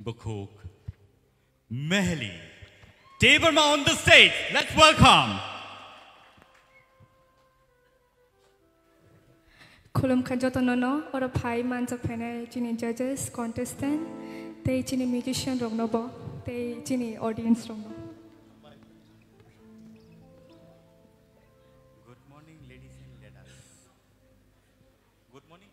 Bukuk, Mehell, Debbarma on the stage. Let's welcome. Kolom kanjotonono or a pie man of pene chini judges contestant. They chini musician rongnobo. They chini audience rongno. Good morning, ladies and ladies. Good morning.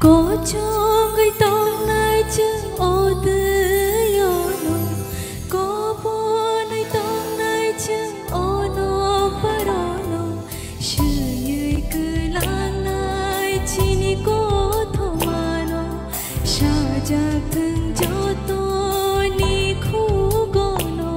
Có cho người tao nay chừng ô tư yo no có bo nay tao nay chừng ô no paro no sự như cứ lang nay chỉ ni có thô mà no sa giác từng cho tôi ni khu go no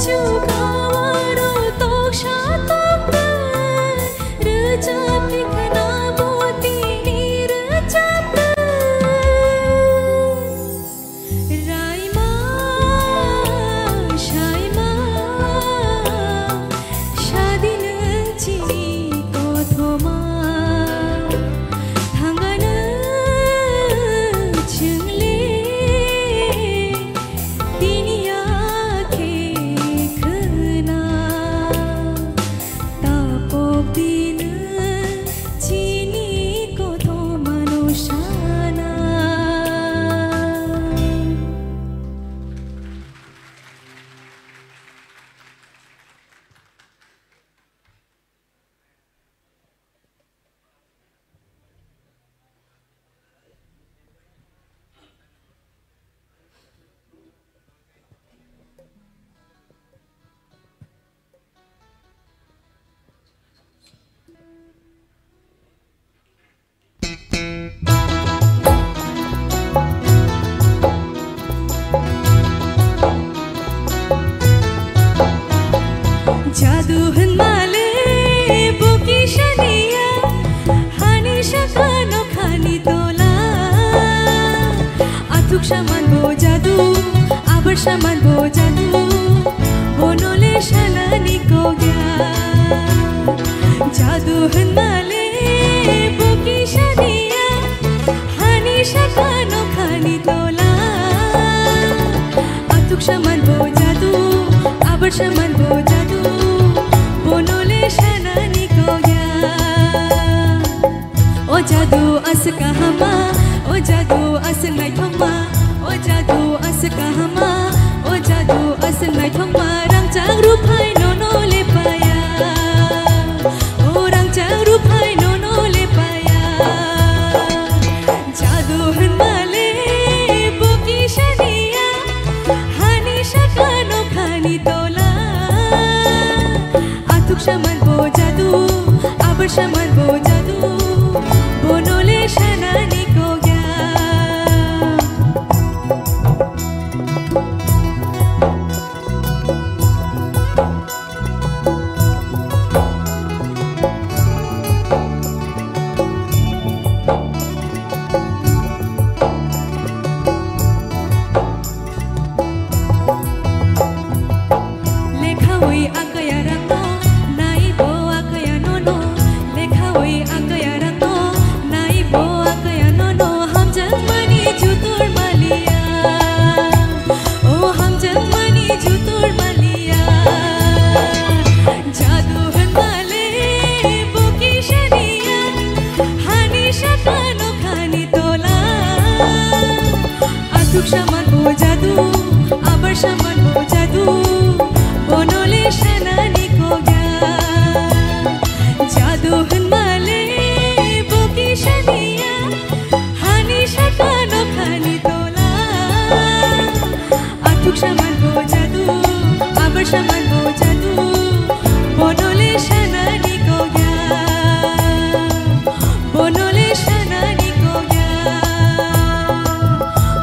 you go. जादु हन्माले बोकी शनिया हानी शकानो खानी तोला आथुक shaman bo जादु आबर shaman bo जादु बोनोले शलानी को गया जादु हन्माले बोकी शनिया हानी शकानो खानी तोला आथुक shaman bo जादु आबर shaman bo जादु बोनोले शलानी को गया ओ जादु अस कहमा ओ जादु अस नहीं थमा ओ जादु अस कहमा ओ जादु अस नहीं थमा रंग चांग रूपाई नो ले पाया ओ रंग चांग रूपाई नो ले पाया जादु हन्माले बोकी शनिया हानी शकानो खानी तोला आथुक shaman bo जादु आबर shaman bo जादु बोनोले शनानी को गया आथुक shaman bo जादु आबर shaman bo जादु बोनोले शनानी को गया जादु हन्माले बोकी शनिया हानी शकानो खानी तोला आथुक shaman bo जादु आबर shaman bo जादु बोनोले शनानी को गया बोनोले शनानी को गया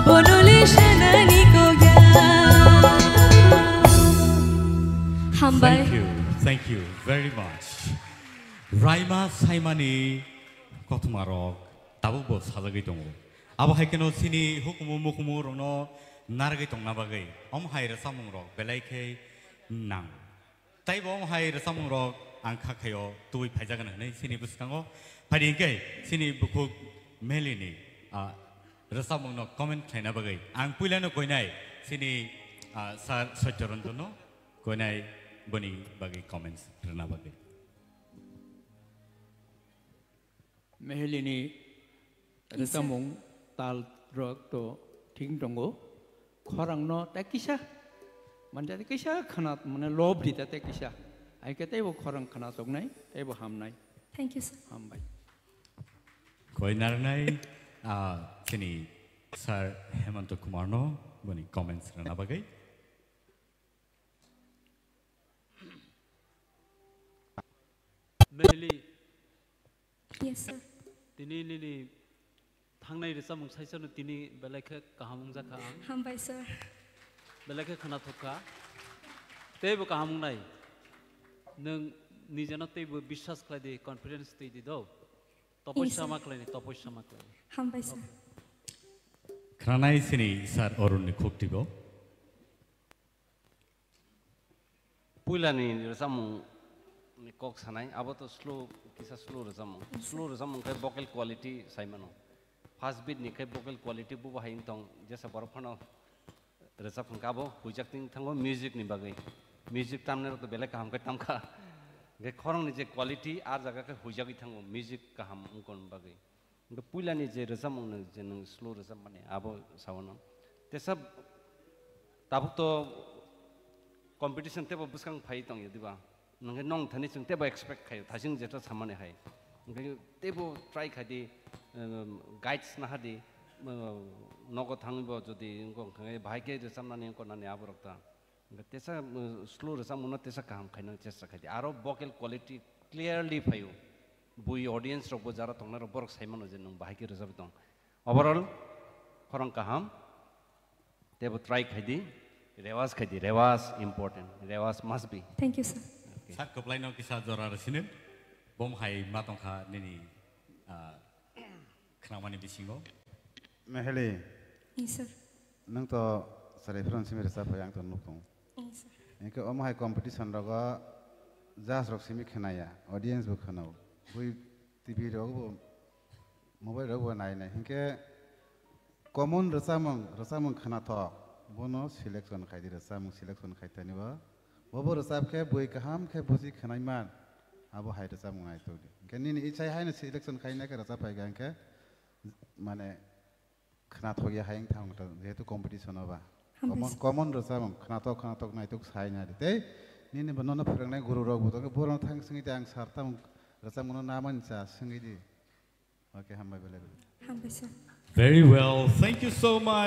बोनोले शनानी को गया Thank you very much. Raima Saimani Kotumarok, Tabubo Salagitong. Abahakeno Sini, Hukumu Mukumu, no Nargitong Nabagay, Omhair Samurok, Belake Nang. Taibom Hair Samurok, and Kakeo, Tui Pajagan, Sini Buskango, Padinke, Sini Buku Melini, Rasamono comment Nabagay, and Pulano Koinai, Sini Sartorontono, Koinai. Boni bagi comments rena bagi. Mehell ini resamung tal rok to ting tongo korang no tekisha manja tekisha khanat mane lob dita tekisha ai kete bo korang khanat ok nai te bo ham nai. Thank you sir. Ham bai. Koi narnai sini Sir Hemanto Kumar no boni comments rena bagi. Meheli Yes sir. tini nini thangnai resa mung saisano tini belaka kahamung jaka ang Hambai sir. belaka khana thoka tebo kahamung nai nung nijano tebo bishwas khlai confidence te di do toposhama khlai Hambai sir. Kranai sini Sir Orun ni khuktibo. Pulani resamu ni kok sanai abo to slow resamu kai vocal quality saimano fast beat ni kai vocal quality bu bahing tong jesa barphano resap kabo hujakting thango music ni bagai music tamne to bele kaham kai tamkha ge khorong ni je quality ar jaga kai hujagi thango music kaham ungkon bagai ndo pulani je resamu ne je nang slow resam mane abo sawano te sab tabuk to competition te bo buskang phai tong yediba nang nong thani chung te bo expect khai thasing jeta samane hai ngai te bo try khadi guides na hadi nogo thangbo jodi ngong ngai bhai ke resam na ne ko na ne aborokta ngai tesa slow resam mona tesa kam khaina chesta khadi aro vocal quality clearly phayu bui audience ro bo jara tongna ro borok saimano je nong bhai ke resam tong overall khorang kaham te bo try khadi rewas important rewas must be. Thank you sir. Sak keplaino kisah jorar sini, bom hai matong kha nini kenamani bisingo. Meheli, Yes, sir. nang to reference mi resap yang to nukong. Yes, sir. Engke hai competition raga jas rok simi khenaya audience bu khanau. Bui TV rok bu mobile rok bu nai nai. Engke common resamong khana to bono selection khai di resamong selection khai tani ba. Bobo resap ke bui kaham ke busi khanai man. Abo hai resamong ai to. Engke nini ichai hai na selection khai na ke resap hai ga engke mane khana thogia hai eng thang ta jetu competition ba. Common resam khana tok nai tok sai na de ni ne bono na phurang nai guru rok bu to boron thang singi tang sartam resam mono naman cha singi di okay hambai bele Humble, sir. Very well. Thank you so much.